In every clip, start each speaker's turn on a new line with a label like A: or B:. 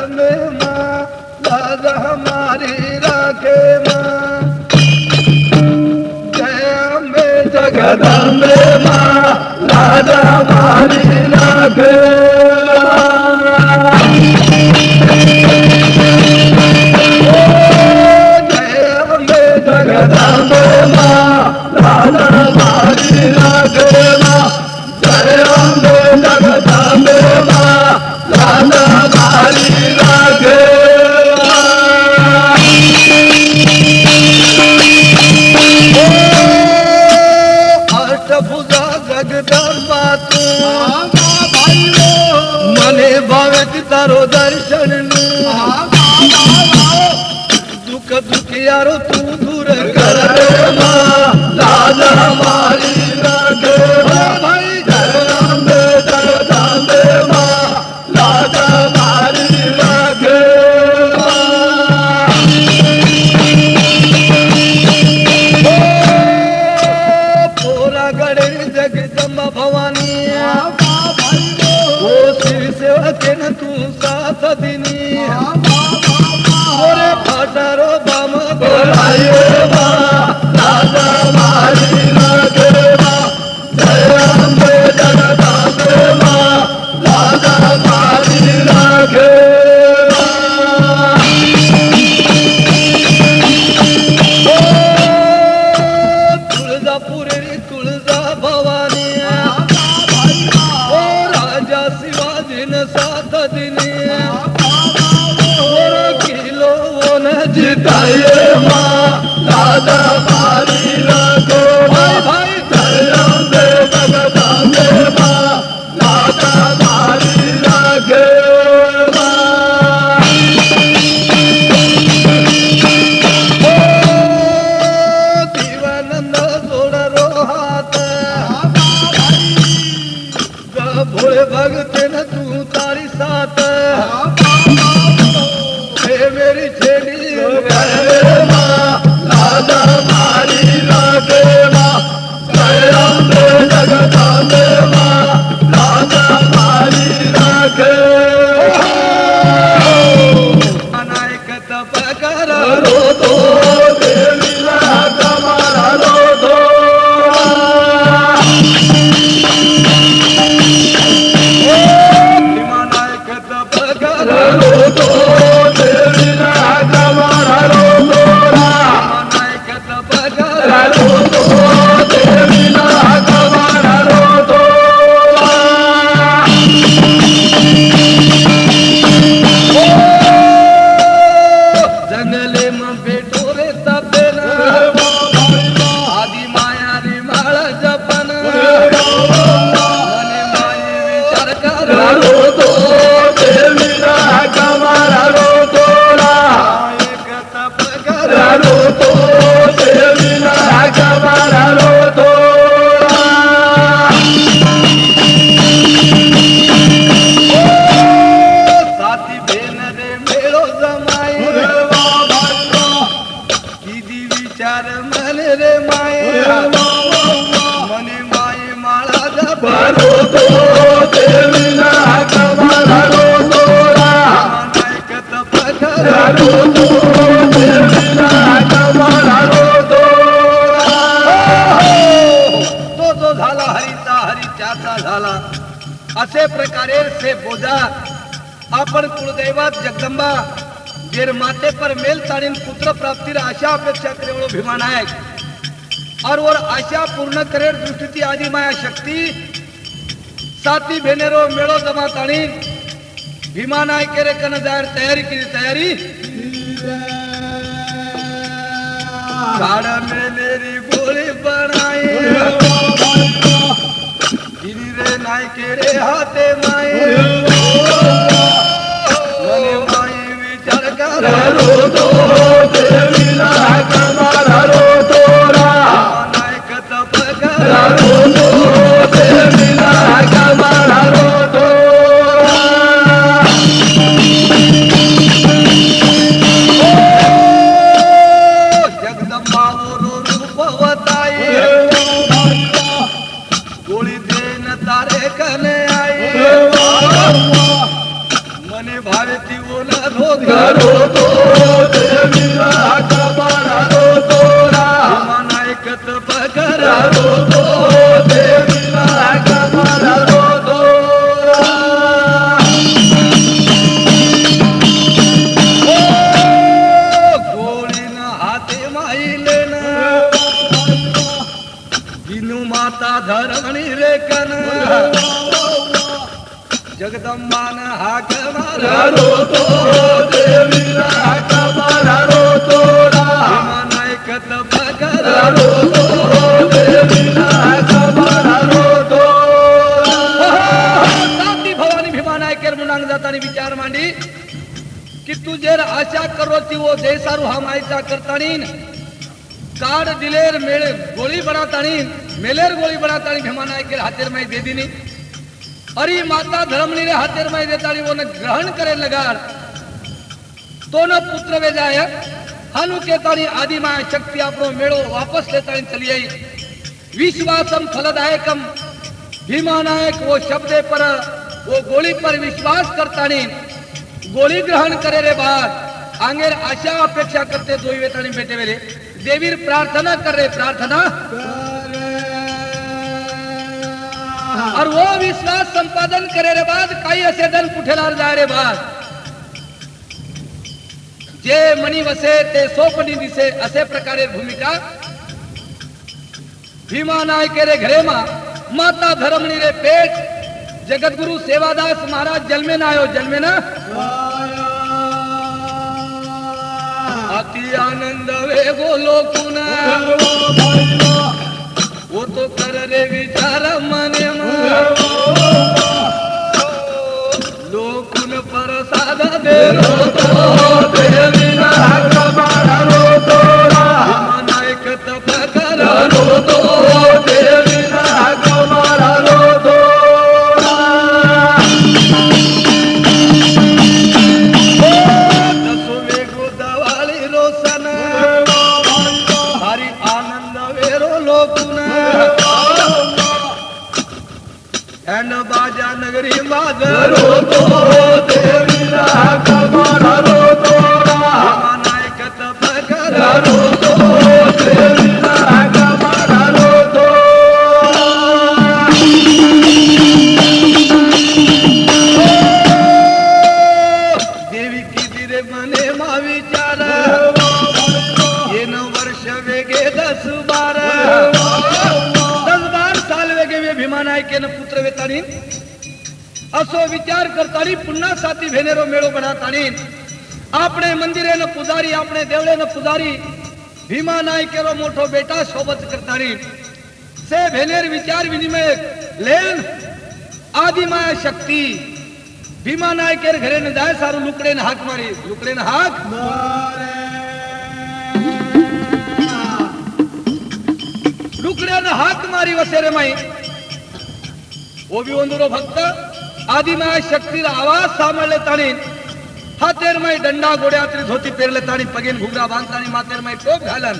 A: जगदम्बे माँ लाज हमारी राखे माँ जय अम्बे जगदम्बे माँ लाज हमारी राखे जगदम्बे माँ लाज हमारी राखे माँ जय अम्बे जगदम्बे माँ लाज हमारी राखे अष्टभुजा जगदम्बा तू मने भावे तारो दर्शन दुख दुखियारो तू दूर कर माँ लाज हमारी राखे भाई जगदम्बे जगदम्बे माँ लाज हमारी राखे पूरा गणे जगदम्बा भवानी ओ शिव सेवक न तू साथ दिनी ओरे फाटारो बाम बोलाये माँ लाज हमारी राखे माँ जय अम्बे जगदम्बे माँ लाज हमारी राखे तुळजापुरी तुळजा भवानी ओ राजा शिवाजी न साथ दिनी किलो न जिताये माँ लाज हमारी राखे भाई जय अम्बे जगदम्बे माँ लाज हमारी राखे दीवानंद जोड़रो हाथ भोले भगत न तू तारी साथ मेरी छेड़ी माँ लाज हमारी राखे माँ जय अम्बे जगदम्बे माँ लाज हमारी राखे अनायक तप कर रो दो देवी कमारा रो दो अनायक तप कर रो दो देवी कमारा रो दो अनायक तप कर रो दो देवी कमारा रो दो जंगले में बेटो रे तपेन आदि माया रे माळा जपन मने माये विचार कर रो दो देवी कमारा रो दो एक तप कर रो दो देवी कमारा रो दो साथी बेन रे मेळो जमाए किती विचार मने रे माये मने माये माळा जप रो दो देवी कमारा रो दो अनायक तप कर रो दो देवी कमारा रो दो तो जो झाला हरीचा हरीच्याचा झाला असे प्रकारे से बोजा आपण कुलदैवत जगदंबा जेर माते पर मेल ताणीन पुत्र प्राप्तीर आशा अपेक्षा करे वो भीमा नायक और वो आशा पूर्ण करे दृष्टी आदि माया शक्ती साथी भेनेरो मेळो जमा ताणीन भीमा नायक रे कन जायर तयारी की तयारी साड़ में मेरी गोली बनाई गिरी रे नायक रे हाथे माए मने माए विचार कर रो दो देवी कमारा रो दो नायक तप कर रो दो देवी कमारा रो दो जगदम्बा वो रूप बताए गोली देन तारे कने आई बोला रोतो देवीला कबारा रोतो भीमान ऐकत बघरा रोतो देवीला कबारा रोतो गोळीन हाते माईलेन विनू माता धरणी रेकन जगदंबान हाक मारा रोतो देवीला हाक मारा रोतो भीमान ऐकत बघरा रोतो देवीला हाक मारा रोतो साती भवानी भीमान ऐकेर मुनांग जातानी विचार मांडी की तू जर आशा करोती वो देसारू हा मायचा करतानीन काड दिलेर मेळे गोळी बनातानी मेलेर गोळी बनातानी भीमान ऐकेर हातेर माई दे दिनी अरे माता धर्मनी रे हाथेर में देतानी वो न ग्रहण करे लगार तो न पुत्र वे जाय हानु केतानी आदि माया शक्ति आपनो मेळो वापस लेतानी चली आई विश्वासम फलदायकम भीमानायक वो शब्दे पर वो गोली पर विश्वास करतानी गोली ग्रहण करे रे बाद आंगेर आशा अपेक्षा करते दोई वेतानी बेटे वेले देवीर प्रार्थना कर रे प्रार्थना और वो विश्वास संपादन करे रे बाद काही असे दन कुठेलार जाय रे बाद जे मनी वसे ते सोपणी दिसे असे प्रकारे भूमिका भीमानायके रे घरे मा माता धर्मणी रे पेट जगतगुरु सेवादास महाराज जन्मे ना आयो जन्मे ना अति आनंद वे गोलो कुना वो तो कर रे विचार मने लोकुन प्रसाद दे रोतो देवीला कबारा रोतो भीमान ऐकत बघरा रोतो देवीला कबारा रोतो दसो वेगो दवाळी रोसन हरी आनंद वेरो लोकुन एंड बाजा नगरी माजरो तो देवीला कबारा रोतो भीमान ऐकत बघरा रोतो देवीला कबारा रोतो देवी किती रे मने मा विचार ये न वर्ष वेगे 10-12 साल वेगे वे भीमान ऐकेन पुत्र वेतानी असो विचार करतानी पुन्हा साथी भेनेरो मेळो बनातानी आपणे मंदिरे न पुजारी आपणे देवळे न पुजारी भीमान ऐकेरो मोठो बेटा सोबत करतानी से भेनेर विचार विनिमय लेन आदि माया शक्ती भीमान ऐकेर घरे न जाय सारू लुकड़े न हाक मारी लुकड़े न हाक लुकड़े न हाक मारी वसेरे माई वो भी ಒಂದೂರು ಭಕ್ತ आदिमाय शक्ती आवाज सामळले ताणी हातेर मै डंडा गोड्यात्री धोती पेरले ताणी पगेन घुगरा बांधतानी मातेर मै टोप घालन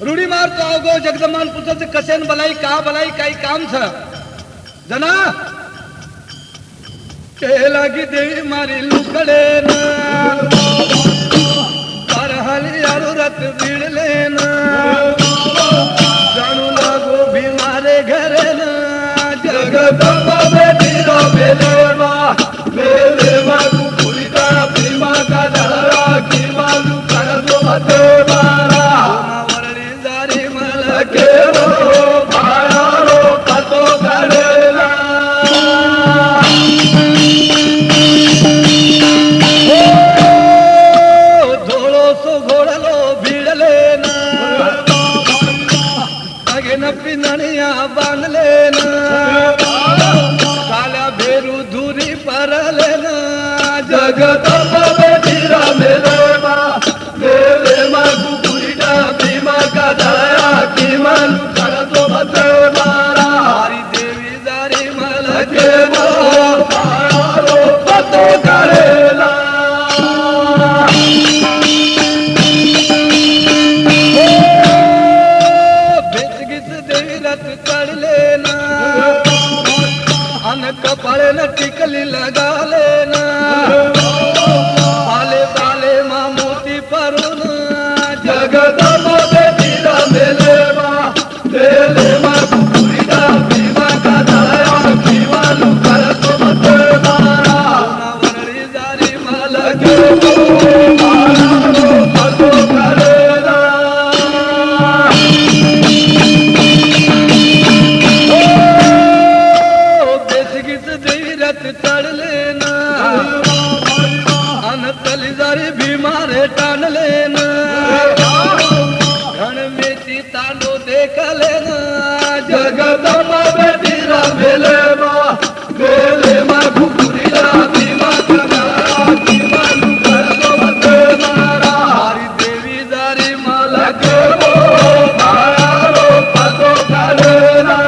A: रूढी मारतो अवगो जगदमान पुत्रच कसेन बलाई का बलाई काही काम छ जना के लागी देवी मारी लुकडे न परहली यारू रत बीडले न जाणू लागो भीमारे घरे न जगदंबा बेटीरो बेलेवा बेलेवा कुकुलिता भीमा का दळरा किमालू करतो मते मारा वरली जारी मलके रो भायारो कतो करेला ओ धोळो सो घोडलो भिडले ना अगे न पिनणिया बांधले ना जगदंबा बेटीरा मेलेवा मेलेवा कुकुलिता भीमा का दळरा किमालू करतो मते मारा हरी देवी जारी मलके रो भायारो कतो करेला बेचगीच देवी रथ चढले ना अन कपाळे न टिकली लगाले ना टान लेना घन में तांडो देख लेना जगदम्बा बेटी रा मेले मा घुघुरिया भीमा कना भीमा नुकर तो बते मारा हरी देवी दारी माला के वो माया रो पतो कालेना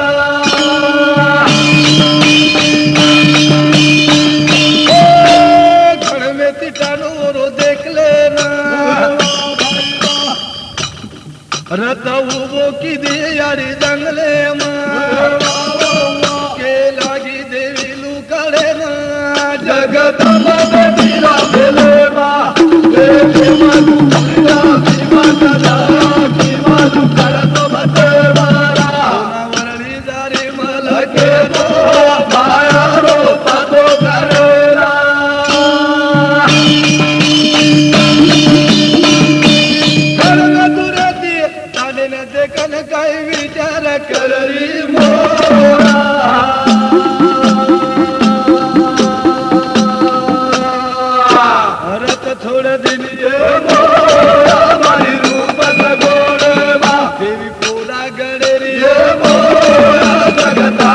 A: घन में टानो रो देख लेना रतऊ वो की दे यारी जंगले के लागी देवी लुकड़े ना जगदम्बा बेटी रा मेले मा भीमा नुकर तो बते मारा वरणी दारी माला के वो माया रो पतो करेना देखन काय विचार कररी मोरा रत थोड़ दिन ये मोरा मारी रूप सगोड़ मा देवी पूरा गड़ेरी ये मोरा जगता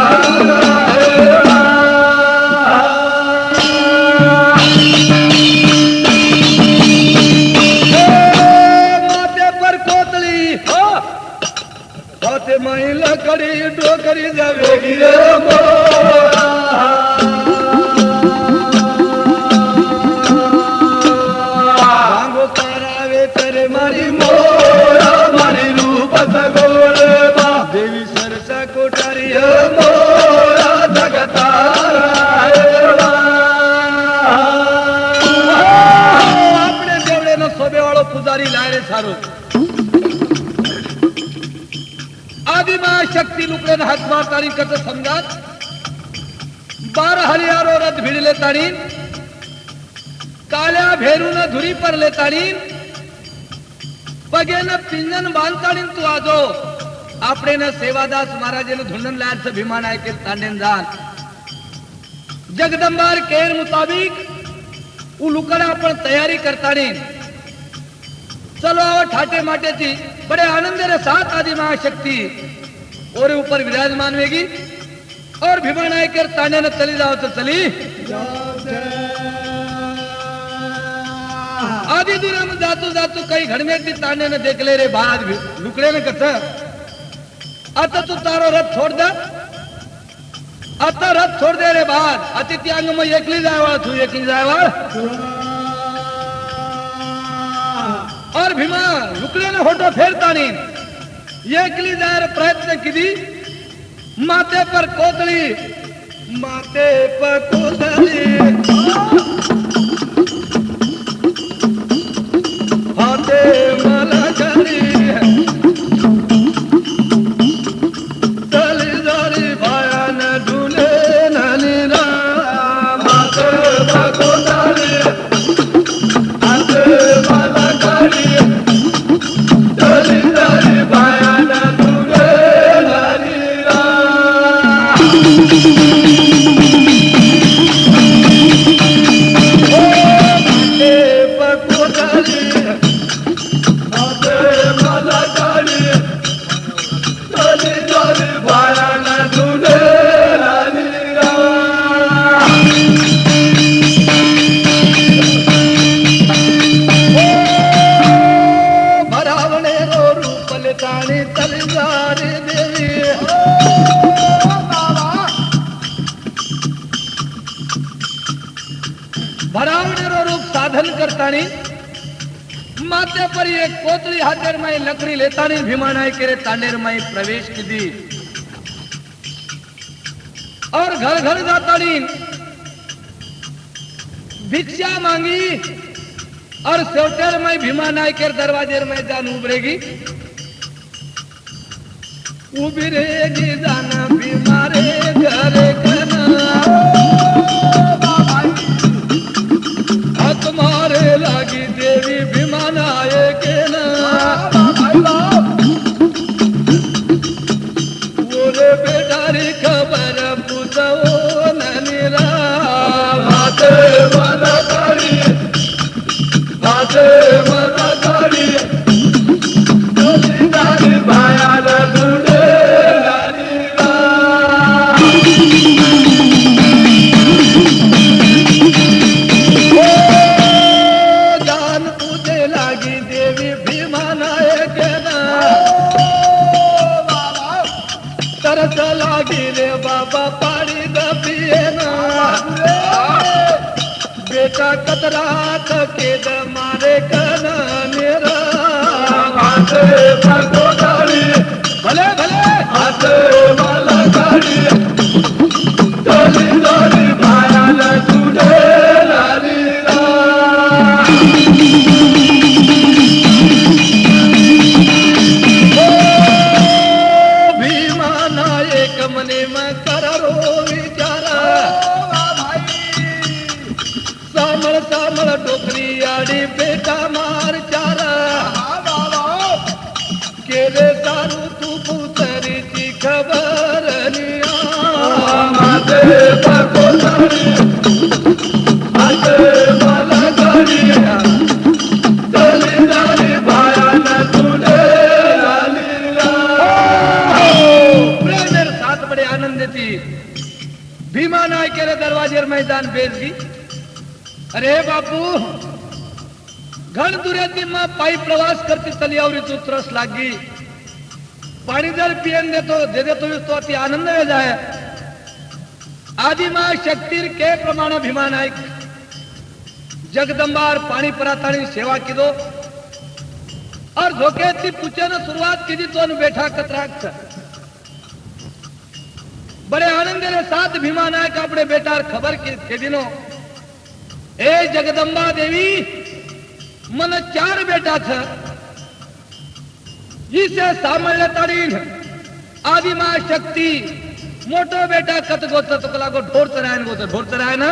A: माई लकड़ी डोकरी जावेगी रे मोरा भांगो तारावे तेरे मारी मोरा मारी रूप सगोड़ मा देवी सरसा कोठारी है मोरा जगतारा अपने देवड़े न सोबे वालो पुजारी लाए रे सारो आदिमा शक्ति लुकड़े हाथ मारतानी कत समजात 12 हरियारो रथ भिड़ लेतानी काल्या भेरू न धुरी पर लेतानी पगे न पिंजन बांधतानी तू आजो आपणे न सेवादास महाराजे न धुंडन लायर से भीमा नायके तांडेन जान जगदंबार केर मुताबिक उ लुकड़ा पण तैयारी करतानी चलो आओ ठाटे माटे थी बड़े आनंद रे साथ आदि महाशक्ति और ऊपर विराजमान होगी और भीमा नायकर ताने न चली जाओ तो चली आदि दूर में जातू जातू कई घर में भी ताने न देख ले रे बाद लुकड़े ने कथा अत तू तारो रथ छोड़ दे अत रथ छोड़ दे रे बाद अतिथि अंग में एकली जावा तू एकली जावा और भीमा लुकड़े ने होटो फेरता नहीं एकली जायर प्रयत्न की माथे पर कोतली हाथे माला करी चली जारी भाया न ढूंढे नली माथे पर कोतली हाथे माला करी चली जारी भाया न ढूंढे नली भरावणेरो रूप साधन करतानी माथे पर एक कोतरी हाथर में लकड़ी लेतानी भीमा नायके रे तांडेर में प्रवेश की दी और घर घर जातानी भिक्षा मांगी और सेवटर में भीमा नायके दरवाजे में जान उबरेगी उबरेगी जाना बीमारे घरे कना तुम्हारे लागी देवी भीमा नायके ना बोले बेटारी खबर पूछो ननीरा हाथे माला करी हाथे राख के मारे कन मेरा
B: हाथे पको गाड़ी
A: भले भले
B: हाथे वाला गाड़ी डोली डोली भाया न तुझे लाली
A: भीमा नायक मने में करो विचारा सामल सामल टोकरी आड़ी बेटा मार चारा केले सारू तू पुतरी की खबर निया
B: हाथे पको गाड़ी हाथे वाला गाड़ी डोली डोली भाया न तुझे लाली
A: मेरे साथ बड़े आनंद थी भीमा नाय के दरवाजे मैदान बेच दी अरे बापू घण दुरेती मां पाई प्रवास करती तलियावरी तू तरस लागी पानी जल पियन दे तो तो अति आनंद हो जाए आदि मां शक्ति के प्रमाण भीमा नायक जगदम्बार पानी परातानी सेवा की दो और धोखे थी पूछे न शुरुआत की दी तो बैठा कतराक बड़े आनंद के साथ भीमा नायक अपने बेटा खबर के दिनों ए जगदम्बा देवी मन 4 बेटा था इसे सामने तारीन आदि मां शक्ति मोटो बेटा कत गोत तो कला को ढोर चरायन ना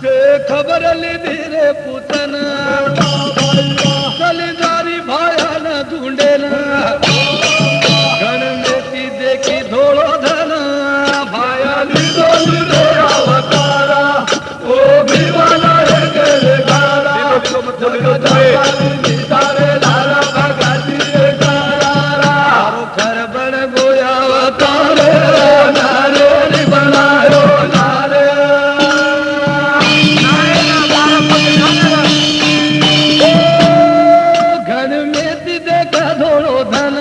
A: से खबर ली धीरे पुतन कलिदारी भाया न ढूंढे न गण मेती देखी धोलो धन भाया ली
B: रे अवतारा ओ भीवाना रे के गारा जगदम्बाली तारे लारा भगती रे गारा
A: खर बन गोया अवतारे
B: नारे रे बनायो नारे
A: घन मेती देखा धोलो धन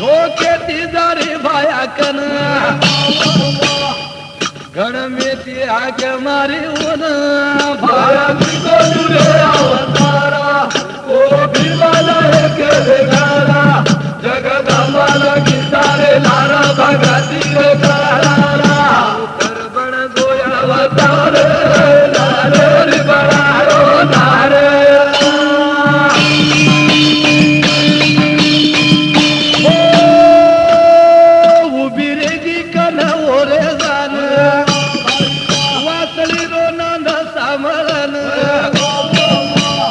A: धोके तीजारी भाया कन गण में आके मारी उन
B: भाया को जुड़े अवतारा ओ भीवाना रे के गारा जगदम्बाला की तारे लारा भगती रे गारा
A: कर बन गोया
B: अवतारे नारे रे बनायो नारे
A: उबिरेगी कन ओरे जान वासली रो नंद सामलन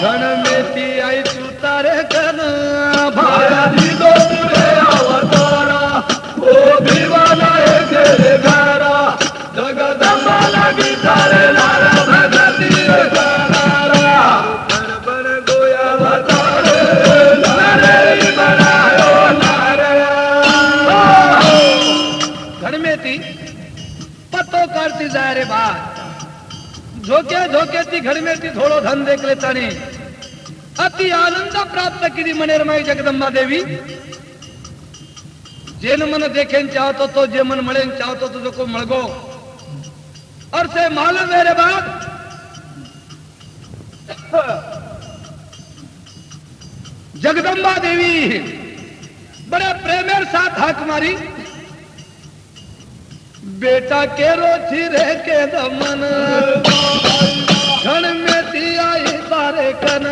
A: गण में आई सुतारे कन
B: भाया को जुड़े अवतारा ओ भीवाना रे के गारा जगदम्बाला की तारे लारा भगती रे गारा
A: कर बन गोया
B: अवतारे नारे रे बनायो नारे
A: घर में थी पतो करती जाए रे बात झोके झोके थी घर में थी थोड़ो धन देख लेता नहीं अति आनंद प्राप्त की मनेरमाई जगदम्बा देवी जेन मन देखे चाहतो तो जे मन मळे चाहतो तो जो को मळगो और से मालूम मेरे बात जगदम्बा देवी बड़े प्रेमेर साथ हाक मारी बेटा के रोची रे के दमन क्षण में ती आई तारे कन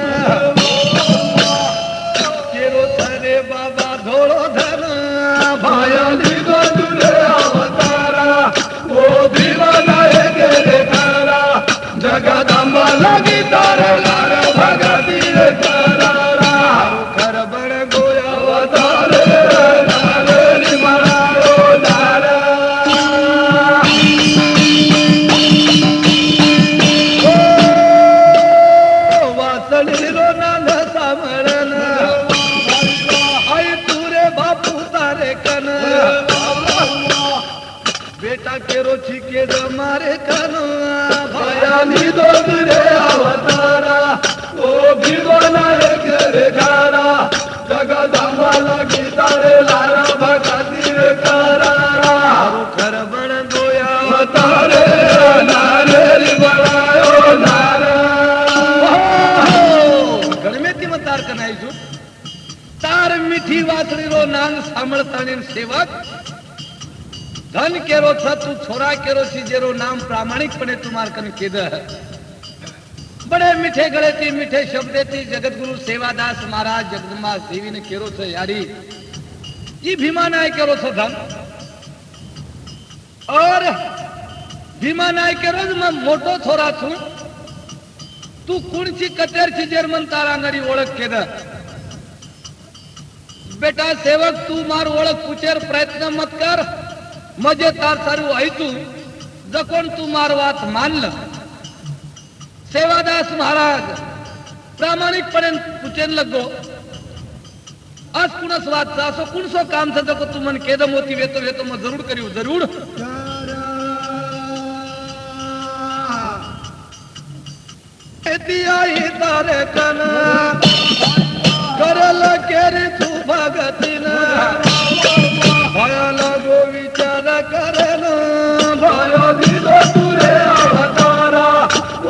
A: केरो थरे बाबा धोड़ो धन भाया
B: को जुड़े अवतारा ओ भीवाना रे के गारा जगदम्बाला की तारे लारा भगती रे गारा
A: कर बड़ गोया
B: अवतारे नारे रे बनायो नारे
A: वासली रो नंद सामरन आई तूरे बापू तारे कन बेटा के रोची के मारे कन भाया
B: को जुड़े अवतारा ओ भीवाना रे के गारा जगदम्बाला की तारे लारा भगती रे गारा
A: कर बड़ गोया
B: नारे नारे रे बनायो नारे
A: गणमेती में तार कनाई छू तार मीठी वासड़ी रो नांग सामळताणी सेवक धन केरो छ तू छोरा केरो छी जेरो नाम प्रामाणिकपणे तुम्हार कन केद बड़े मीठे गले थी मीठे शब्दे थी जगत गुरु सेवादास महाराज जगदम्बा देवी ने केरो छ यारी ये भीमा नाय केरो छ धन और भीमा नाय केरो मैं मोटो छोरा छू तू कुणची कतेर छी जर्मन तारा अंगड़ी ओळख केद बेटा सेवक तू मार ओळख पुचेर प्रयत्न मत कर मजे तार सारू ऐतू जकोण तू मार वात मानल सेवादास महाराज प्रामाणिकपणे पुचेन लगो आज कुणस वात असो कुणसो काम छ जको तू मन केदम होती वेतो वेतो म जरूर करियो जरूर एतिया ही तारे कन करल केरी तू भगतिन भयल गो विचार करन
B: भयो दिलो तुरे अवतारा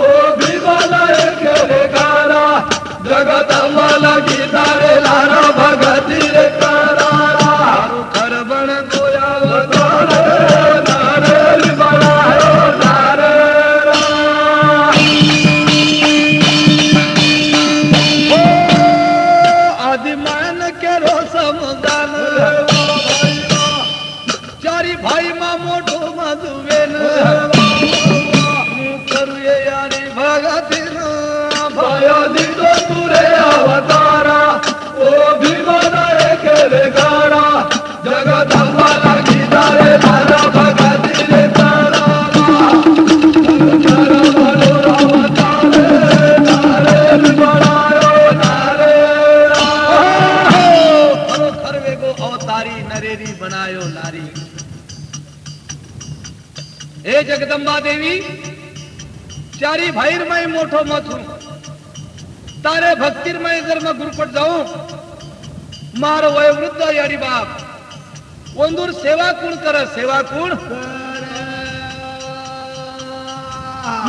B: ओ विवाला केरे गारा जगत माला गीता रे लारा भगति रे कारा
A: तारू खरबण गोया
B: नारे नारे रे बनायो नारे
A: आदिमान केरो समदान चारी भाई मा मोटो मधुवेन करुए यारी भगतिन
B: भयो दिलो तुरे अवतारा ओ विवाला केरे गारा जगत माला गीता रे लारा भगति रे कारा
A: नरेरी बनायो नारी हे जगदम्बा देवी चारी भाईर मैं मोठो मत हूं तारे भक्तिर मैं जर मैं गुरुपट जाऊं मार वय वृद्ध यारी बाप वंदूर सेवा कुण कर सेवा कुण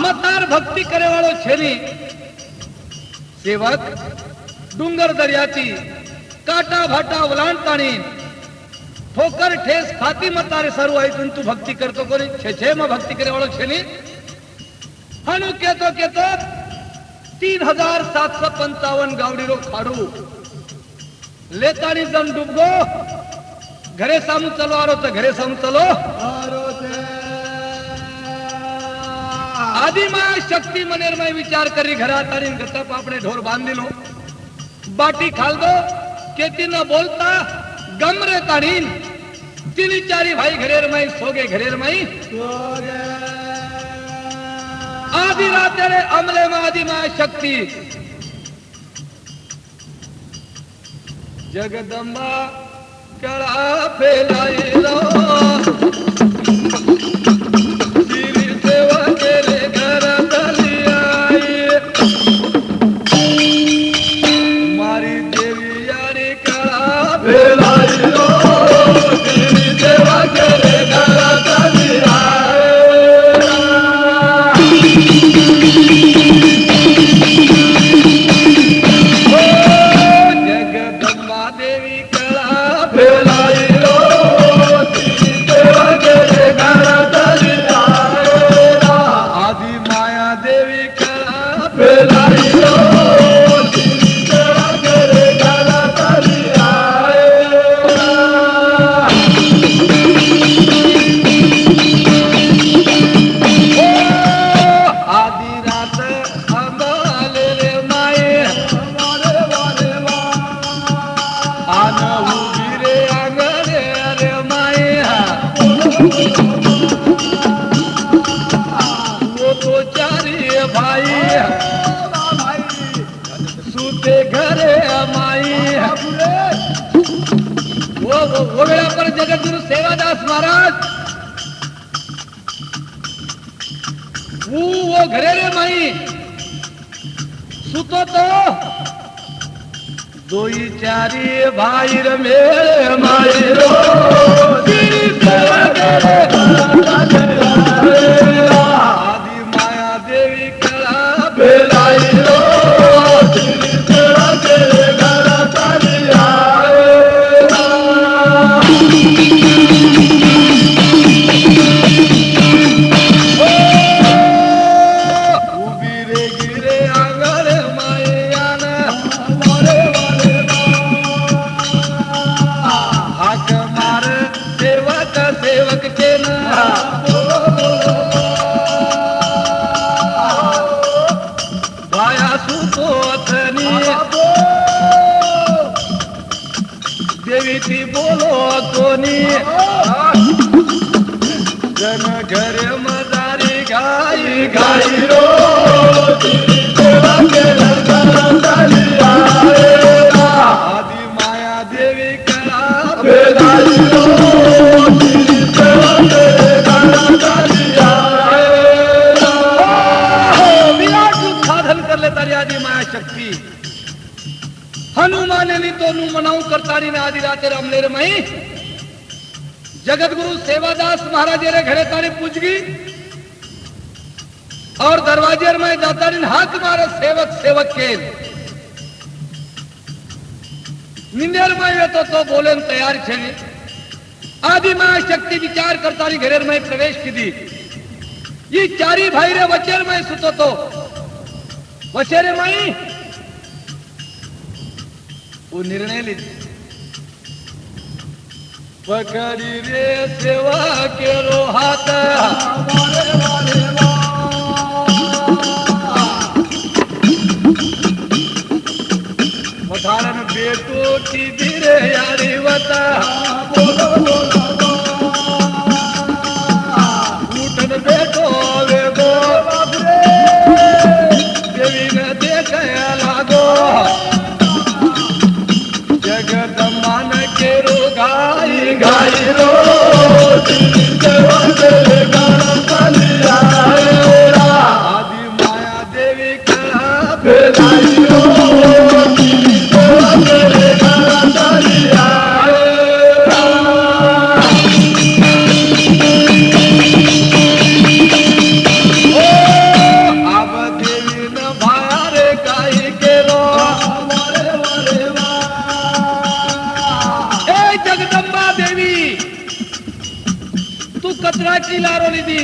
A: मतार भक्ति करे वालो छेनी सेवक डूंगर दरियाची काटा भाटा वलांटाणी ठोकर ठेस खाती मतारे सारू आई तू भक्ति करतो कोणी छे छे में भक्ति करे वालो छे नी हनु केतो 3755 गावडी रो खाड़ू लेतानी दम डूबगो घरे सामू चलो आरो तो घरे सामू चलो आदि माया शक्ति मनेर में विचार करी घरा तारी गत्ता पापड़े ढोर बांध दिलो बाटी खाल दो केती न बोलता गमरे ताड़ीन तीन चारी भाई घरेर माई सोगे घरेर माई आदि रात रे अमले में आदि माया शक्ति जगदम्बा कड़ा फैलाई लो तेरी सेवा तेरे घर दली आई मारी देवी यारी कड़ा
B: फैलाई लो तेरी सेवा करे घर दली आए
A: जगदम्बा देवी कड़ा
B: फैलाई लो तेरी सेवा करे घर दली आए
A: आदि माया देवी कड़ा
B: फैलाई लो तेरी सेवा करे घर दली आए
A: आदि रात अंबाले रे माए आन उभी रे आंगणे रे माए वो तो चारी भाई सूते घरे माई वो वेळा पर जगत गुरु सेवादास महाराज वो घरे रे माई सुतो तो दोई चारी भाई रे मेरे माई रो
B: तेरी सेवा करे घर दली आए
A: आदि माया देवी कळा
B: बेलाईलो तेरा तेरे घरात आली आहे
A: उभी रे गिरे आंगण मायान हाक मार सेवक सेवक केन वाया सुतोतनी देवी ती बोलो कोणी जन घर मदारी गाई
B: गाईरो तेरा तेरे घरात आली आहे
A: आदि माया देवी कळा
B: बेलाईलो तेरा तेरे घरात आली आहे
A: विराट रूप साधन करले तारी आदि माया शक्ती हनुमानेनी तोनु मनाऊ करतारी ने आदि राते रमलेर मई जगत गुरु सेवादास महाराज रे घरे तारी पूजगी और दरवाजे में जातारी हाथ मारे सेवक सेवक के निंदेर में येतो तो बोले तैयार छे आदि माया शक्ती विचार करतारी घरेर में प्रवेश की दी ये चारी भाई रे वचेर में सुतो तो वचेरे माई वो निर्णय ली पकड़ी रे सेवा केरो हाथ पठारन बेटो की धीरे यारी वता उठन बेटो वे गो देवी ने देख लागो जगदम्बा न केरो गाई
B: गाईरो तेरा तेरे घरात आली आहे
A: आदि माया देवी कळा
B: बेलाईलो तेरा तेरे घरात आली आहे
A: अब देवी न भारे काही केलो ए जगदंबा देवी तू कचराची लारोली दी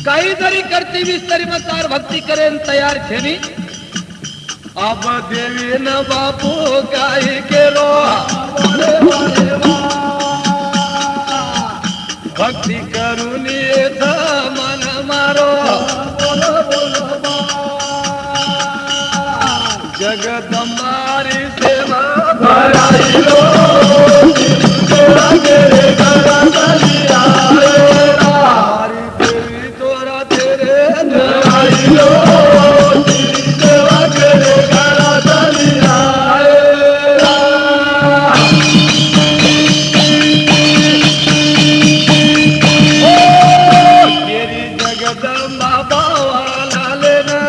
A: काहीतरी करती विस्तरी मतार भक्ती करेन तयार छेनी अब देवी न बापू काही केलो भक्ती करून येथ मन मारो जगदंबारी सेवा
B: गाईरो तेरा तेरे घरात आली आहे
A: हरी देवी तोरा तेरे
B: गाईरो तेरा तेरे घरात आली आहे
A: मेरी जगदंबा बावाला लेना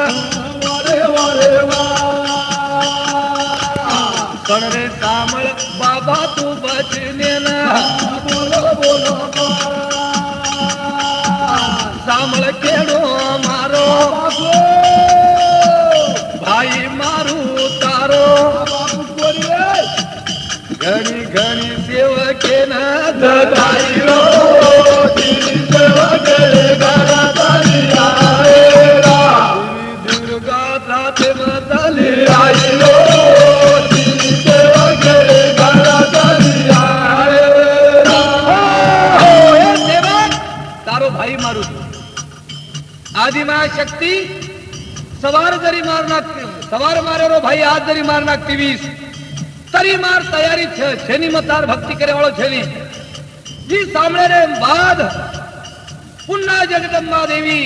A: कण रे कामळ बाबा तू बचने ना सामळ केडो मारो भाई मारू तारो घणी घणी सेवके ना
B: गाईरो तेरा तेरे घरात आली आहे
A: दुर्गा त्राते मतली
B: गाईरो तेरा तेरे घरात आली आहे
A: सेवक तारो भाई मारू आदि माया शक्ती सवार जरी मारणार सवार मारेरो भाई आज जरी मारणार 23 तरी मार तयारी छेनी मतार भक्ती करे वाळो छेनी जी सामने रे बाद पुन्हा जगदंबा देवी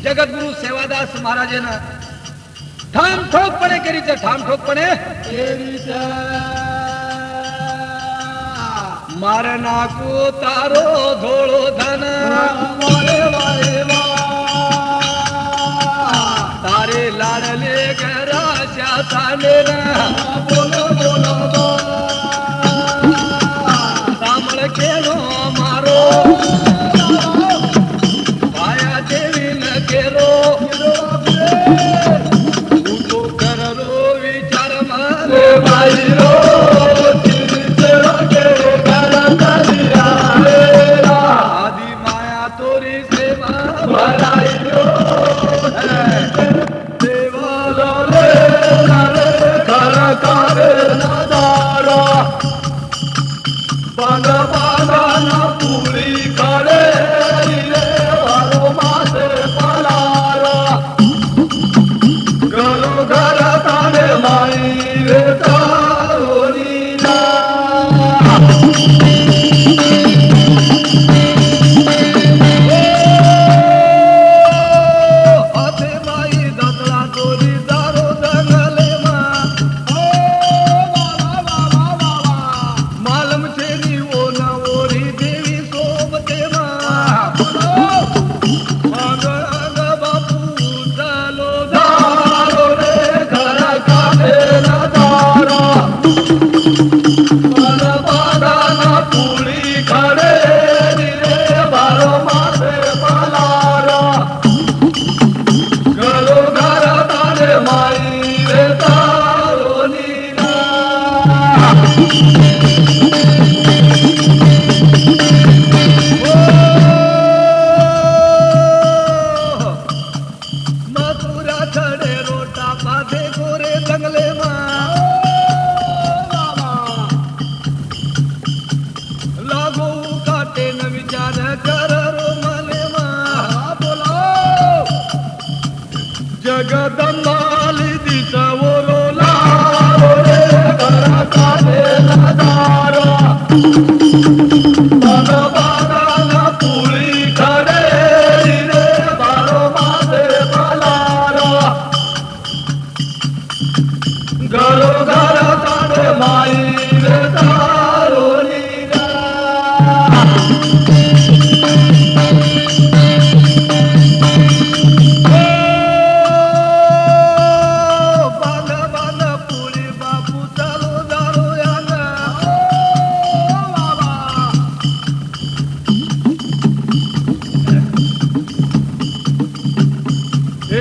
A: जगद्गुरु सेवादास महाराजेना ठाम ठोकपणे करीचे ठाम ठोकपणे मारनाकू तारो धोळो धन तारे लाडले घराच्या सानेना सामळ केलो मारो तोरी सेवा
B: भराई
A: सेवा
B: रे कर करे नजारा बन बागाना पूरी करे रे वारो मासे पलारा घरो घर तारे माई रे तारोनी ना
A: हाथे माई दतला तोरी दारो जंगले मा मालम छेरी ओ ना ओरी देवी सोबते मा अंग बापू चालो
B: दारो रे घर काटे नजारा बन बागाना पूरी करे रे वारो मासे पलारा घरो घर तारे माई रे तारोनी ना
A: मथुरा खड़े रोटा बाधे गोरे जंगले मा लागो काटे न विचार कर रो मले मा बोलो जगदंबाली दिशा बोलो
B: लारो रे घर काटे नजारा बन बागाना पूरी करे रे वारो मासे पलारा घरो घर तारे माई रे तारोनी ना
A: बांध बांध पुरी बापू चालो दारो यांग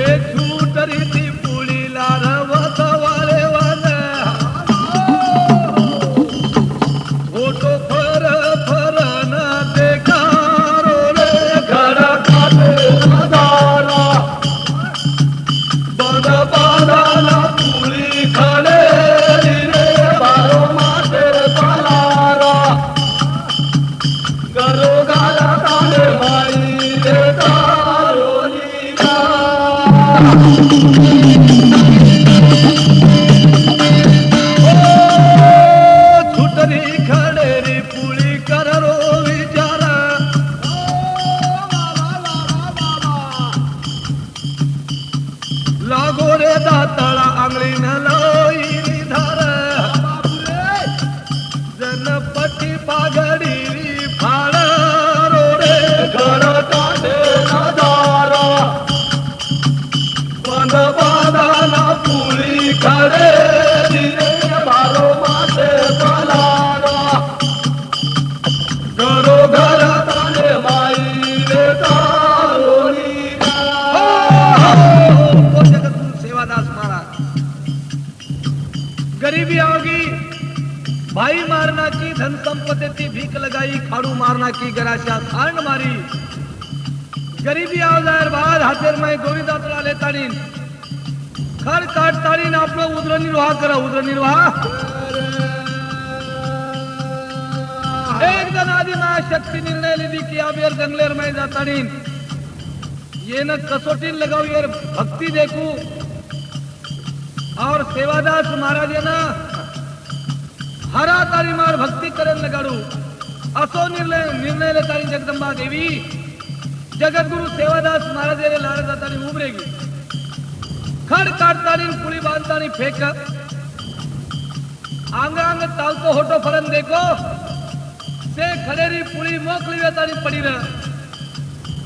A: एक छूटरी ती पुळी लारवत वाले वान फोटो फर फर न देखारो रे
B: घर काटे नजारा बन बागाना पूरी करे रे वारो मासे पलारा घरो घर तारे माई रे तारोनी ना
A: छुटरी खडेरी पुळी कररो विचार लागो रे दाताळा आंगळी न लोई धार जनपटी पागडी फाळ रो रे
B: घर काटे नजारा बन बागाना पूरी करे रे वारो मासे पलारा घरो घर तारे माई रे तारोनी ना
A: वो जगतगुरु सेवादास महाराज गरीबी आओगी भाई मारना की धन संपत्ति थी भीख लगाई खाड़ू मारना की गराशा खांड मारी गरीबी आओ जायर बाद हातेर में गोविंदा तोड़ा लेता नीन खर काटता नीन आप लोग उदरनिर्वाह करा उदरनिर्वाह एक जन आदि माया शक्ति निर्णय लीधी की आप यार जंगलेर में जाता नीन ये न कसोटी लगाओ यार भक्ति देखू और सेवादास महाराज ना हरा तारी मार भक्ति करेन लगाड़ू असो निर्णय ले तारी जगदंबा देवी जगत गुरु सेवादास महाराज रे लाड़ जातानी उभरेगी खड़ काटतानी पुली बांधतानी फेंक आंग आंग तालतो होटो फरन देखो से खड़ेरी पुली मोकली वेतानी पड़ी रह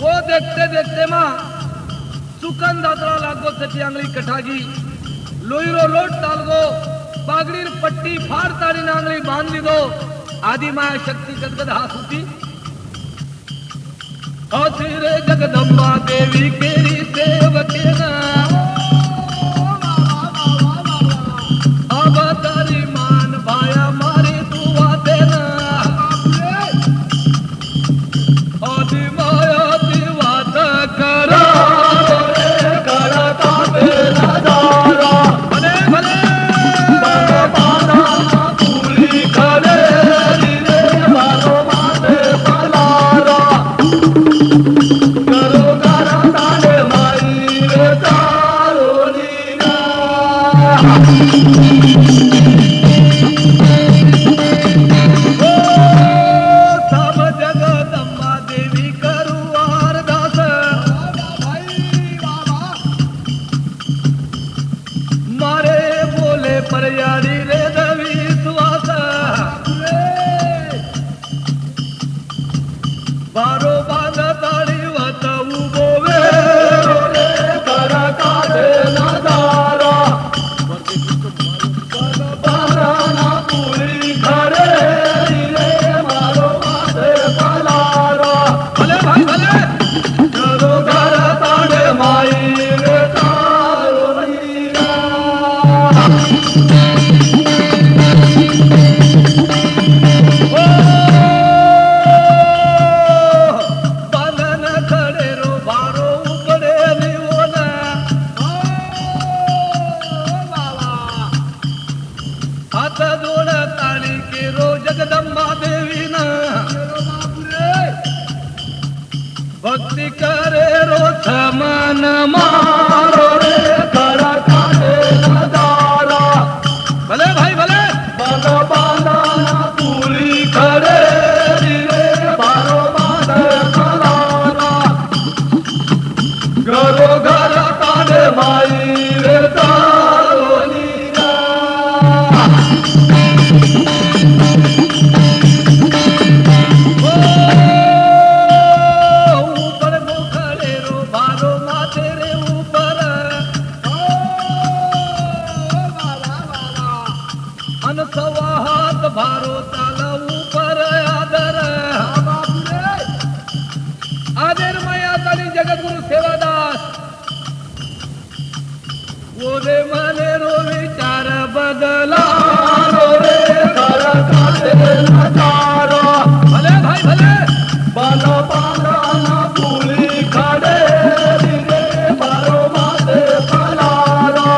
A: वो देखते देखते मां सुकन दातरा लागो सची आंगली कठागी लोईरो लोट तालगो बागड़ी पट्टी फाड़ तारी नांगली बांध ली दो आदि माया शक्ति गदगद हाथ उठी रे जगदम्बा देवी केरी सेवके ना अब तारी मान भाया मारी दुआ देना आदि माया रे रोथ मन
B: मारो रे खड़ा काटे नजारा
A: भले भाई भले
B: भगवाना पूरी खड़े रे बारो बांधे खलारा घरो घर काटे माई रे तारो नीरा
A: ऊपर गोखले रो भारो माथे रे ऊपर अन सवा हाथ भारो ताला ऊपर आदर आदर माया ताली जगद्गुरु सेवादास ओरे मने रो विचार बदला
B: मारो रे खड़ा काटे नजारा
A: भले भाई भले
B: बानो बांधाना पूरी खड़े रे बारो माथे खलारा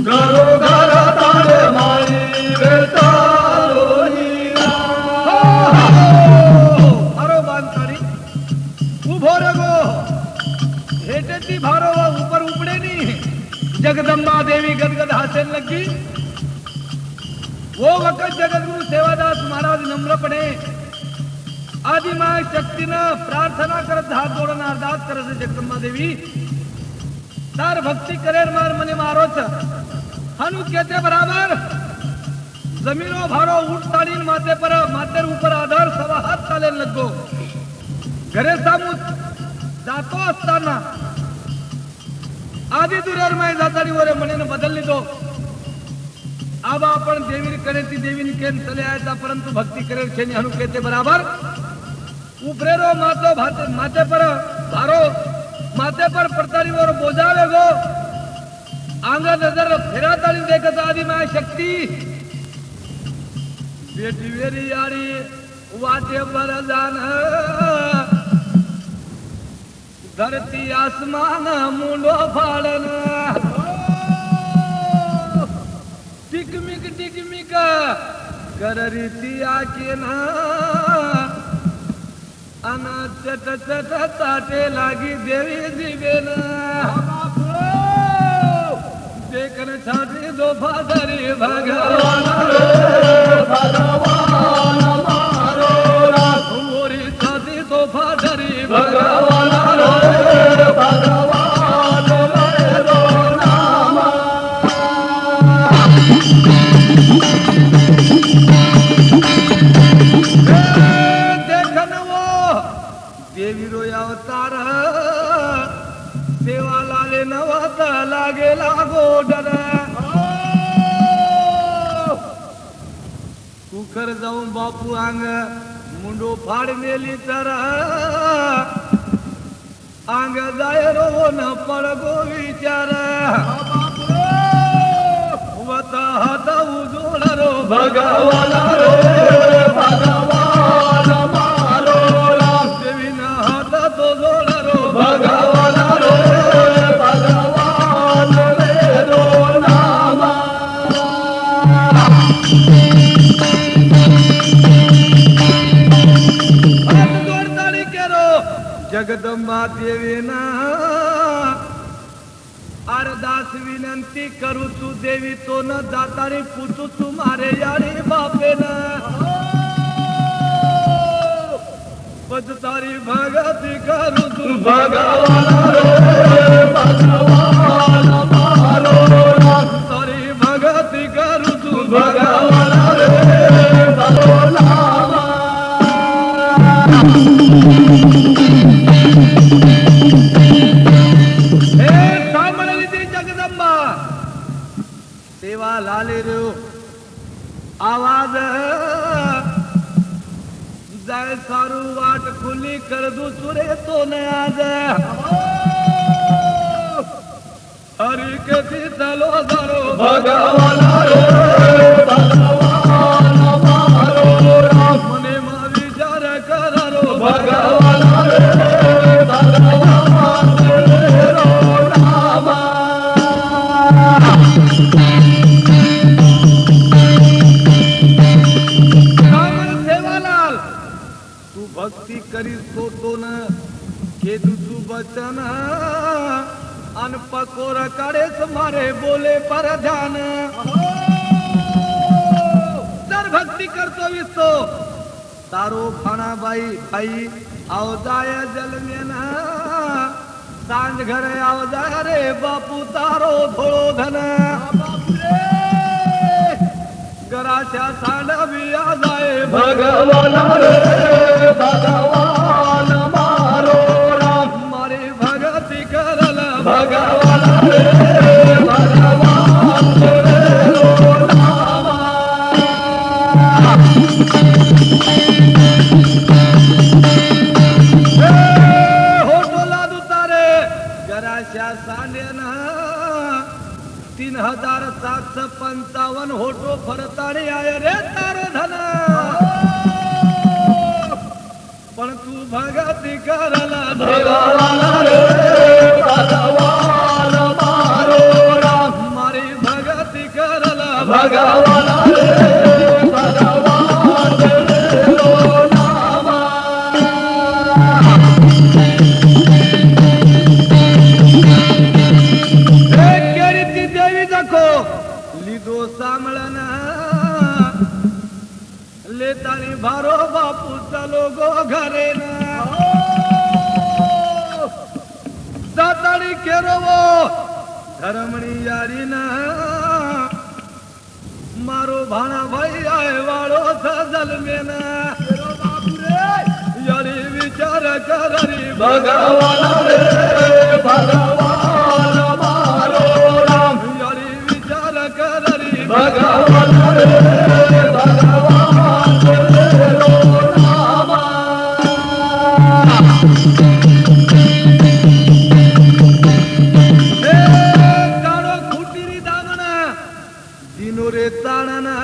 B: घरो घर तारे माई रे तारो नीरा
A: भारो बांधतारी उभो रगो हेटेती भारो वा ऊपर उपड़े नी जगदंबा देवी गदगद हासेन लगी वो वक्त जगद्गुरु सेवादास महाराज नम्रपणे आदि माय शक्तीनं प्रार्थना करत हात जोडून अरदास करत जगदंबा देवी तार भक्ति करेर मार मने मारोच हनु कहते बराबर जमीनो भारो उठ ताड़ीन माते ऊपर आधार सवा हात चालेल लगो घरे सामू जातो असताना आधी दुरेर माय जाताडी वरे मनेन बदलली तो आबा आपण देवी करे ती देवीनी केन चले आयता परंतु भक्ती करेल छेनी हनु कहते बराबर उपरेरो मातो माथे पर भारो माथे पर पड़तारी वर बोझावे गो आंगा नजर फेरा ताली देखत आदि माय शक्ति बेटी वेरी यारी वाटे पर जान धरती आसमान मुंडो फाड़न टिकमिक कररीती आके ना अना चट चट ताटे लागी देवी जीवेन देखन छाटी दो फादरी भगवान
B: भगवान मारो राम
A: मोरी छाटी दो फादरी
B: भगवान भगवान मेरो नाम
A: देखन वो देवी रो अवतार सेवा लाले नवत लागे लागो डर कुकर जाऊन बापू अंग मुंडो फाडनेली तर अंग जाय रो न पडगो विचार वता हात उजोड रो
B: भगवान रे भगवान मारो राम
A: देवी न हात तो जोड रो
B: भगवान रे भगवान मेरो नाम
A: हात जोडतानी केरो जगदंबा देवीना अरदास विनंती करू तू देवी तो न दातारी पूछू तू मारे यारी बापे न पदतारी भगती करू तू
B: भगवान रे भगवान मारो राम
A: तारी भगती करू तू
B: भगवान रे भगवान
A: हे सामळली ती जगदंबा सेवा लाले रो आवाज जाय सारू वाट खुली कर दू सुरे तो न आज हरि के चलो धरो
B: भगवान रे भगवान मारो राम
A: मने मा विचार करो
B: भगवान रे भगवान मेरो नाम
A: कामन सेवालाल तू भक्ती करीस तो न वचन अन पकोर कड़ेस मारे बोले पर ध्यान तर भक्ती करतो विसतो तारो खाना बाई भाई आओ जाय जल में ना सांझ घर आओ जाय रे बापू तारो थोड़ो धन गराच्या सांड भी आ जाए
B: भगवान रे भगवान मारो राम
A: मारे भगती करल
B: भगवान रे भगवान रो रामा
A: होटोला दुतारे गराच्या सांडेना 3755 होटो फरताने आय रे तारो धन पण तू भगती करला
B: भगवान रे भगवान मारो राम
A: मारी भगती करला
B: भगवान रे भगवान रो रामा
A: केरी देवी दाखो लिदो सामळना लेतानी भारो बापू चलो गो घरे ना दातानी केरोवो धर्मणी यारी ना मारो भाणा भाई आए वाळो सजल में ना बापू रे यारी विचार कररी
B: भगवान रे भगवान मारो राम
A: यारी विचार कररी
B: भगवान रे भगवान रो रामा
A: काळो खुटीरी दामना दिनो रे ताणना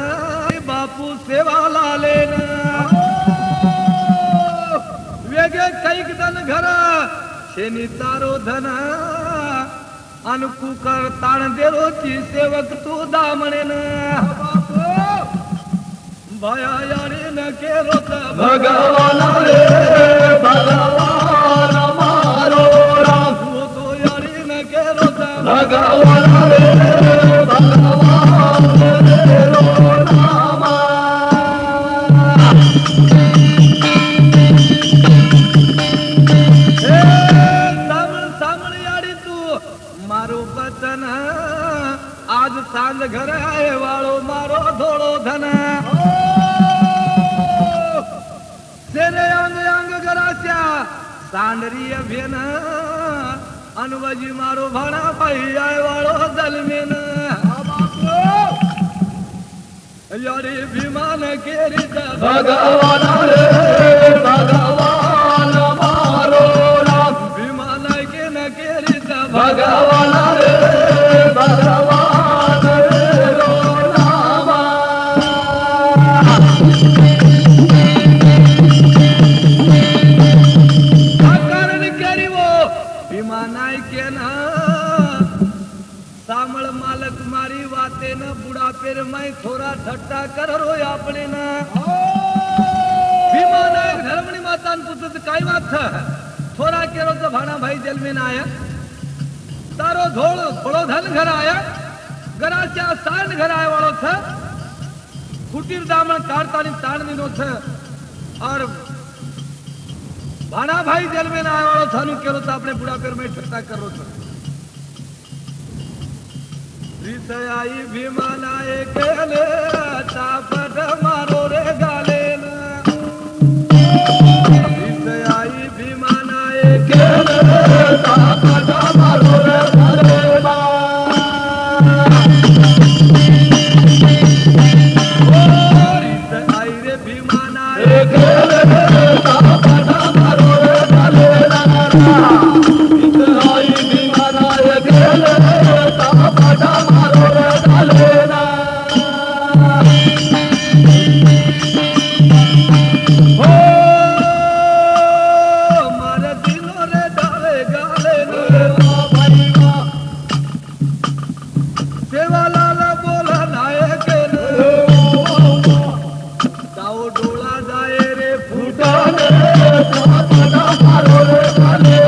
A: बापू सेवा लालेन वेगे कैक दन घर शेनी तारो धन अनुकुकर ताण देरोची सेवक तू दामणेन भया यारी न केरो
B: भगवान रे भगवान मारो राम
A: वो तो यारी न केरो
B: भगवान रे भगवान रो रामा
A: मारो बचन आज सांझ घर आए वालो मारो धोड़ो धन सेरे अंग अंग गरास्या सांडरी अभियन अनवजी मारो भाणा भाई आए वालो दल में यारी विमान केरी
B: भगवान रे भगवान मारो राम
A: विमान के न केरी
B: भगवान रे भगवान रो रामा
A: कारण केरी वो विमान के ना सामळ मालक मारी वाते न बुढापेर मैं थोड़ा ठट्टा कर रो आपने ना विमानायक धर्मणी माता पुत्र काय बात था थोड़ा केरो तो भाणा भाई जेल में ना आया तारो धोड़ो थोड़ो धन घर आया गराच्या सांड घर आया वालो था कुटीर दामन काढतानी ताण दिनो था और भाणा भाई जेल में ना आया वालो था नु केरो तो अपने बुढापेर में ठट्टा कर रो था रिसयाई भीमानाए केले चापट मारो रे गाले रिसयाई भीमानाए केले
B: चापट मारो रे गाले
A: रिसयाई रे भीमानाए
B: केले चापट मारो रे गाले रिसयाई भीमानाए केले चापट मारो रे गाले
A: डोळा जाय रे फुटा
B: चापट मारो रे गाले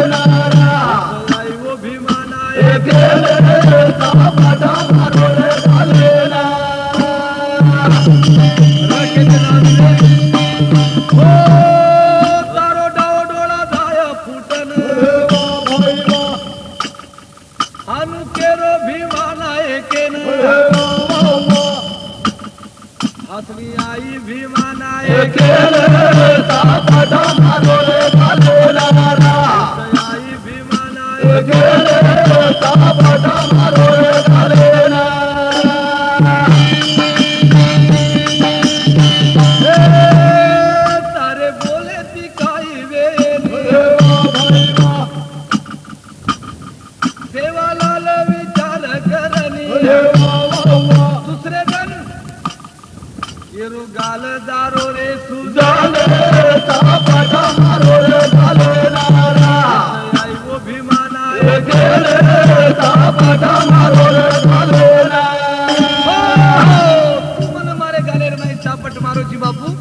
A: अग्नि आई भीमानाय
B: केले तापटा मारो रे काले नारा
A: आई भीमानाय
B: केले तापटा मारो रे काले
A: तारे बोले दिखाई वे देवालाल विचार करनी दूसरे दिन ये गाल दारो रे सुजाले
B: तापटा मारो रे काले नारा
A: आई वो भीमाना
B: केले तापटा मारो रे काले
A: तू मन मारे गाले में चापट मारो जी बापू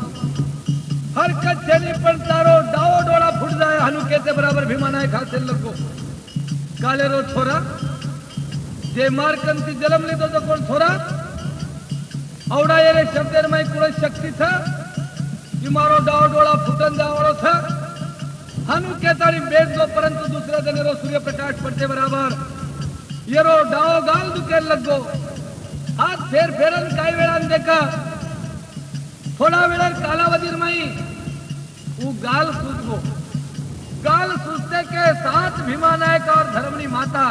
A: हर कच्चे नहीं पण तारो डाओ डोळा फुट जाए हनुके बराबर भीमाना खासे लगो काले रो छोरा जे मारकंती जन्म लीधो तो कोण छोरा आवड़ा ये शब्द में कुछ शक्ति था कि मारो डाव डोळा फुटन जावड़ो था हनु केताड़ी बेच दो परंतु दूसरे दिन रो सूर्य प्रकाश पड़ते बराबर ये रो डाव गाल दुखे लगो हाथ फेर फेरन काई वेळान देखा थोड़ा वेळा कालावधि में वो गाल सूझगो गाल सूझते के साथ भीमानायक और धर्मनी माता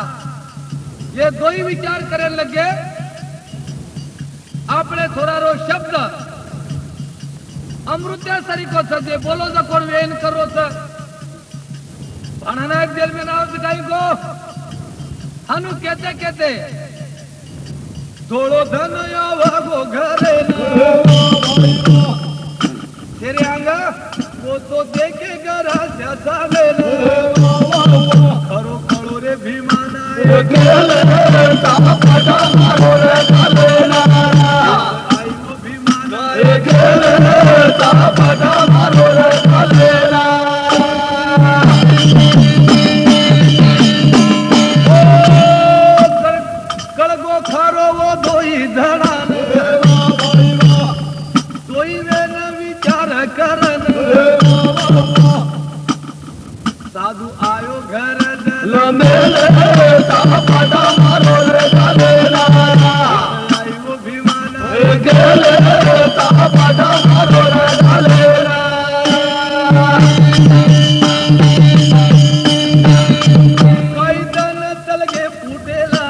A: ये दो ही विचार करने लगे आपने थोड़ा रो शब्द अमृत्या सरीको सजे बोलो तो कौन वेन करो तो भानानायक जेल में नाव दिखाई गो हनु कहते कहते थोड़ो धन आवागो घरे तेरे आंगा वो तो देखेगा राजा साले करो करो रे भीमाना
B: केले तापटा मारो रे काले नारा
A: आई वो भीमाना
B: केले तापटा मारो रे काले
A: कड़गो खारो वो दोई धड़ा दोई में विचार करन साधु आयो घर
B: लमेले तापटा मारो रे काले नारा
A: आई वो भीमाना
B: केले तापटा मारो रे काले
A: कोई दन तलगे फूटेला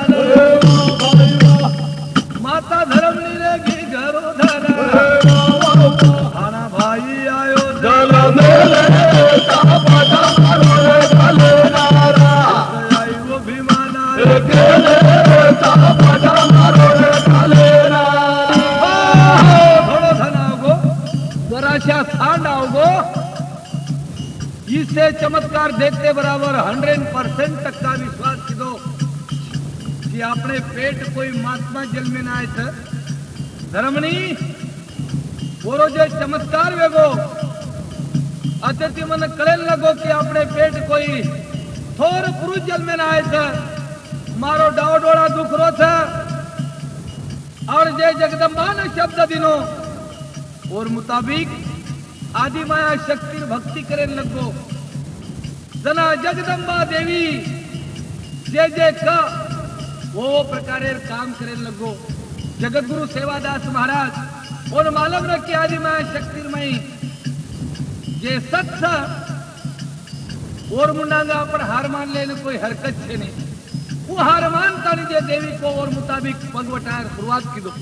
A: माता धर्म निरेगी घरो धरा आना भाई आयो
B: लमेले तापटा मारो रे काले नारा
A: आई वो भीमाना
B: केले तापटा मारो रे काले
A: थोड़ो धन आओगो जराशा स्थान आओगो इससे चमत्कार देखते बराबर 100% तक का विश्वास की दो कि अपने पेट कोई महात्मा जल में ना आए थे धर्मनी बोरो जो चमत्कार वेगो अतिथि मन कड़े लगो कि अपने पेट कोई थोर पुरुष जल में ना आए थे मारो डाव डोड़ा दुख रो था और जय जगदम्बा ने शब्द दिनो और मुताबिक आदि माया शक्ति भक्ति करे लगो जना जगदम्बा देवी जय जय का वो प्रकारे काम करे लगो जगत गुरु सेवादास महाराज और मालूम रखी आदि माया शक्ति में जे सत्स और मुंडांगा पर हार मान लेने कोई हरकत छे नहीं वो हार मानता नहीं जे देवी को और मुताबिक पगवटार शुरुआत की दो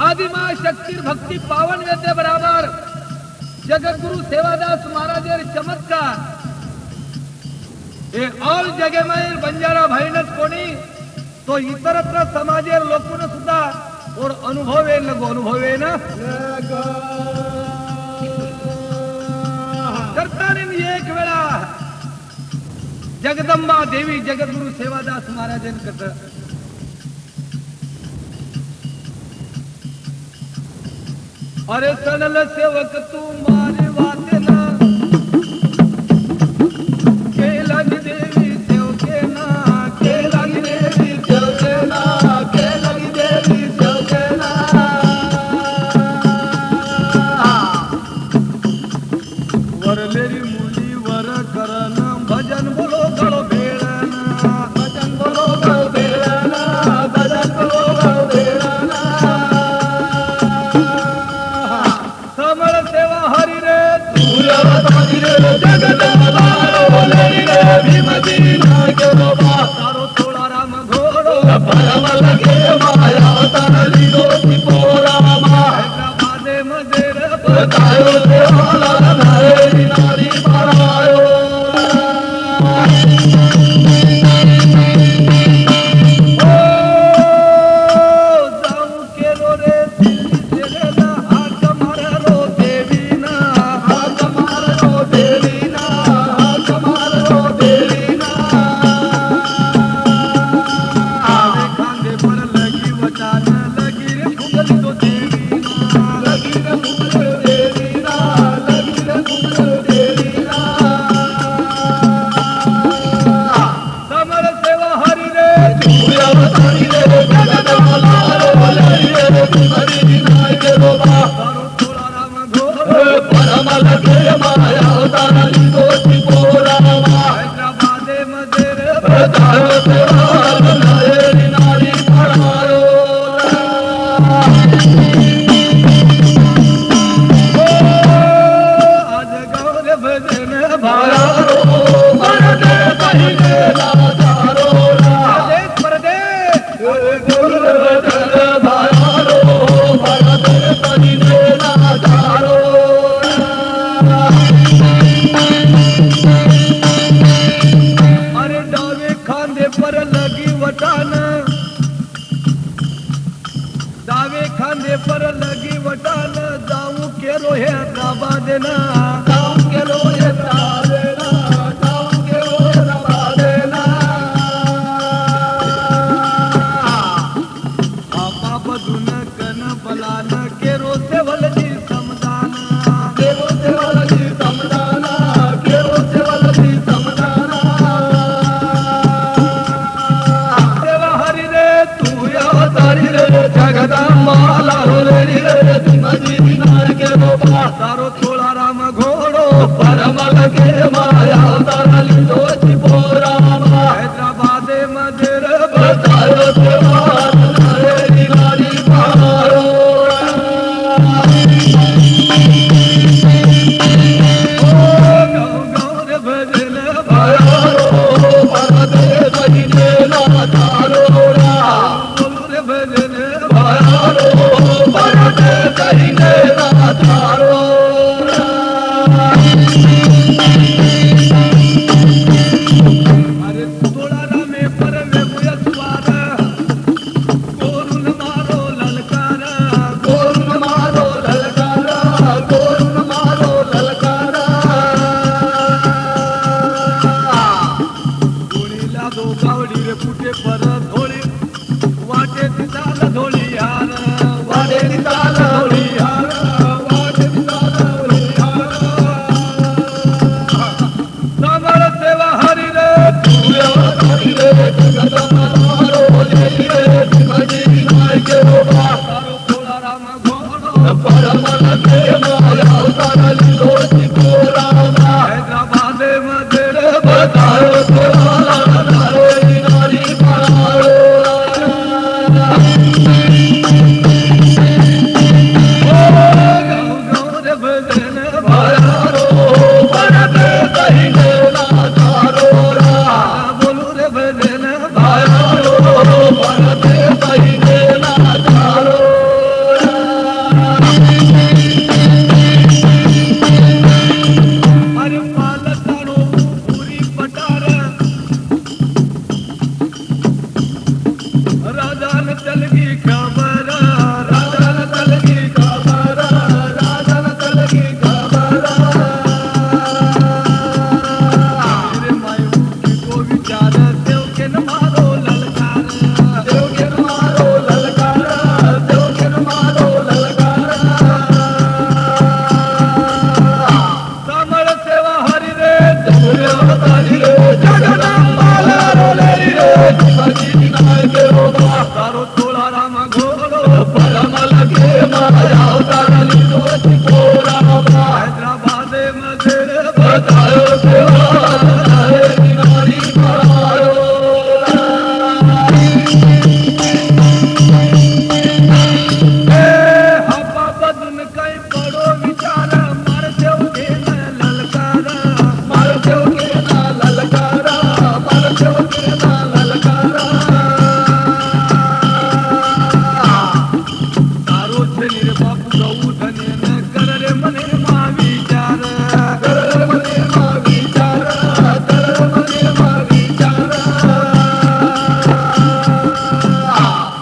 A: आदि मां शक्ति भक्ति पावन वेदे बराबर जगत गुरु सेवादास महाराज चमत्कार ये ऑल जगह में बंजारा भाईनच कोणी तो इतरत्र समाजेर लोकोने सुद्धा और अनुभवे लगो अनुभवे ना करता नहीं एक वेळा जगदम्बा देवी जगत गुरु सेवादास महाराज करता अरे सनल सेवक तू मारे वाते ना केलागी देवी सेवके ना केलागी देवी सेवके ना केलागी देवी सेवके ना वरलेरी मुली वर करन भजन बोलो गळो बेळना भजन बोलो गळो बेळना भजन बोलो गळो बेळना दबा देना,
B: काम के लोहे दबा देना, काम के लोहे दबा देना।
A: आपा बधुन कन बलान केरो सेवल जी समदाना,
B: केरो सेवल जी समदाना, केरो सेवल जी समदाना।
A: सेवा हरि रे तू
B: तारी रे जगदम्बा लालो रे मजी नार के बाबा
A: तारो थोड़ा राम घोड़ो
B: परमल के माया तारली दोची पोरामा
A: हैदराबाद मदिर
B: बतायो त्योहार रे नारी पारो।
A: गौर भजन
B: भयो परदे बहिने ना तारो
A: गौर भजन
B: भयो परदे बहिने ना तारो।
A: अरे थोड़ा रामे पर वे मुयसवार गोरुन मारो ललकार
B: गोरुन मारो ललकारा, गोरुन मारो ललकारा।
A: गोळीला दो गावडी रे फुटे पर धोळी वाटे दिसाल धोळी हार
B: वाडे निकाल होळी हार, वाडे निकाल होळी हार।
A: समर सेवा हरि रे
B: तुया तारी रे जगदम्बा मारो रे मजी नार के बाबा
A: तारो थोड़ा राम घोड़ो
B: परमल के माया तारली दोची पोरामा
A: हैदराबाद मदिर
B: बतायो त्योहार रे नारी पारो।
A: गौर भजन
B: भयो परदे बहिने ना तारो
A: बोलू रे भजन
B: भयो परदे बहिने ना तारो।
A: अरे पाल तारो पूरी पटार राजा ने चल गई खबर
B: राजन तल की खबर, राजन तल की खबर।
A: मेरे मायू की को विचार देव के न मारो ललकार
B: देव के मारो ललकारा, देव के मारो ललकारा।
A: समर सेवा हरि रे
B: तुया तारी रे जगदम्बा लालो रे मजी नार के बाबा
A: तारो थोड़ा राम घोड़ो
B: परमल के माया तारली दोची पोरामा
A: हैदराबाद मदिर
B: बतायो त्योहार रे नारी पारो।
A: हवा बदन कई बड़ो विचार मार देव के न ललकार
B: मार देव के ना ललकारा, मार देव के ना ललकारा।
A: तारो छेनी रे बापू गऊ धने न कर रे मने मा विचार
B: कर मने मा विचार, कर मने मा विचार।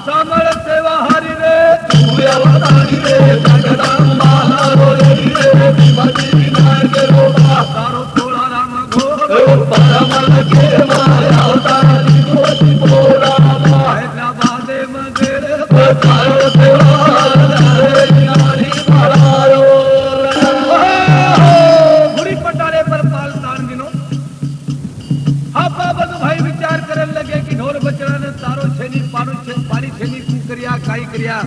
A: समर सेवा हरि रे
B: तुया तारी रे जगदम्बा लालो रे मजी नार के बाबा
A: तारो थोड़ा राम घोड़ो
B: परमल के माया तारली दोची पोरामा
A: हैदराबाद मदिर
B: बतायो त्योहार रे नारी पारो।
A: बुरी पटारे पर पाल तान दिनो हवा बदु भाई विचार करन लगे कि ढोल बचड़ा ने तारो छेनी पानी छेनी तू करिया काई करिया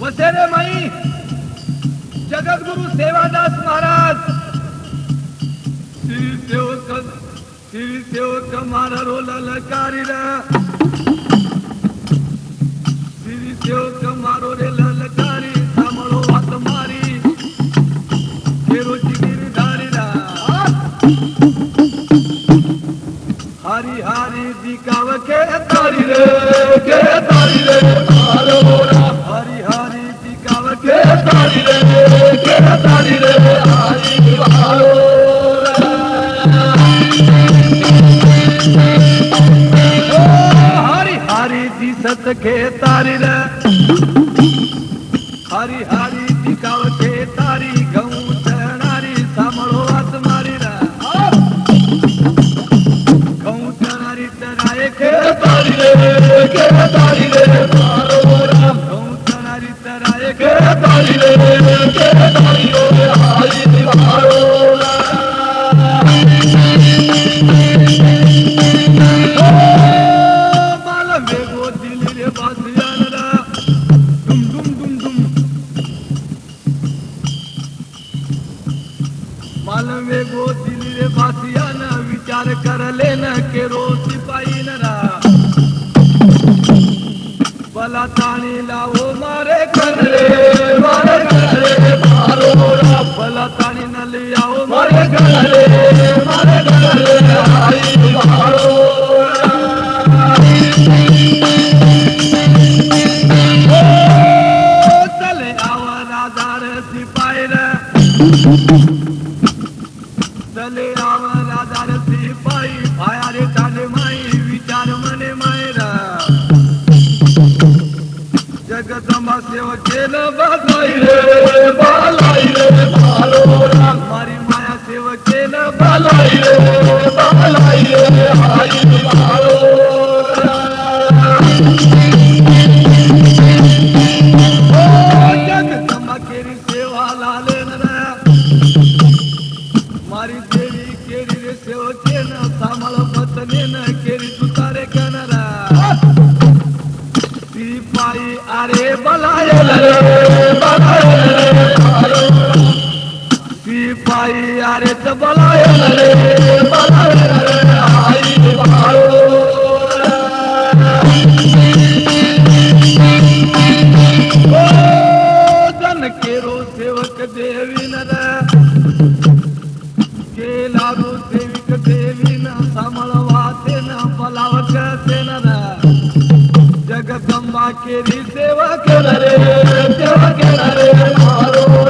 A: वसेरे मई जगत गुरु सेवादास महाराज श्री सेवक मारा रो ललकारी रा श्री सेवक मारो रे ललकारी सामड़ो हाथ मारी केरो चिगिर धारी रा हरी हरी दिकाव के तारी रे
B: मारो
A: हरी हरी दिकाव
B: के
A: के
B: तारी रे आई मारो।
A: हरी हरी दिसत के तारी रे हरी हरी दिकाव के तारी से बासिया न विचार कर लेना के रो सिपाही न रा भला ताणी लावो मारे कर रे
B: मारो राम
A: भला ताणी न ले आओ
B: मारे गले आई मारो
A: चले आवा राजा रे सिपाही रे चले आवा राजा रे सिपाही भाया रे चाले माई विचार मने मायरा जगदंबा सेवक केलं बसाई रे
B: मारो राम
A: मारी माया सेवक केलं
B: बालाई रे आई मारो
A: जगदंबा केरी सेवा लाले न मारी देवी केरी रे सेवके न सामळ पत्ने न केरी तुतारे कनरा सिपाही अरे बलाय सिपाही अरे त बलाय
B: आई मारो
A: जन केरो सेवक देवी न केलारू सेविक देवी न सामळ वाते न बलावक से न जगदंबा केरी सेवा
B: रे मारो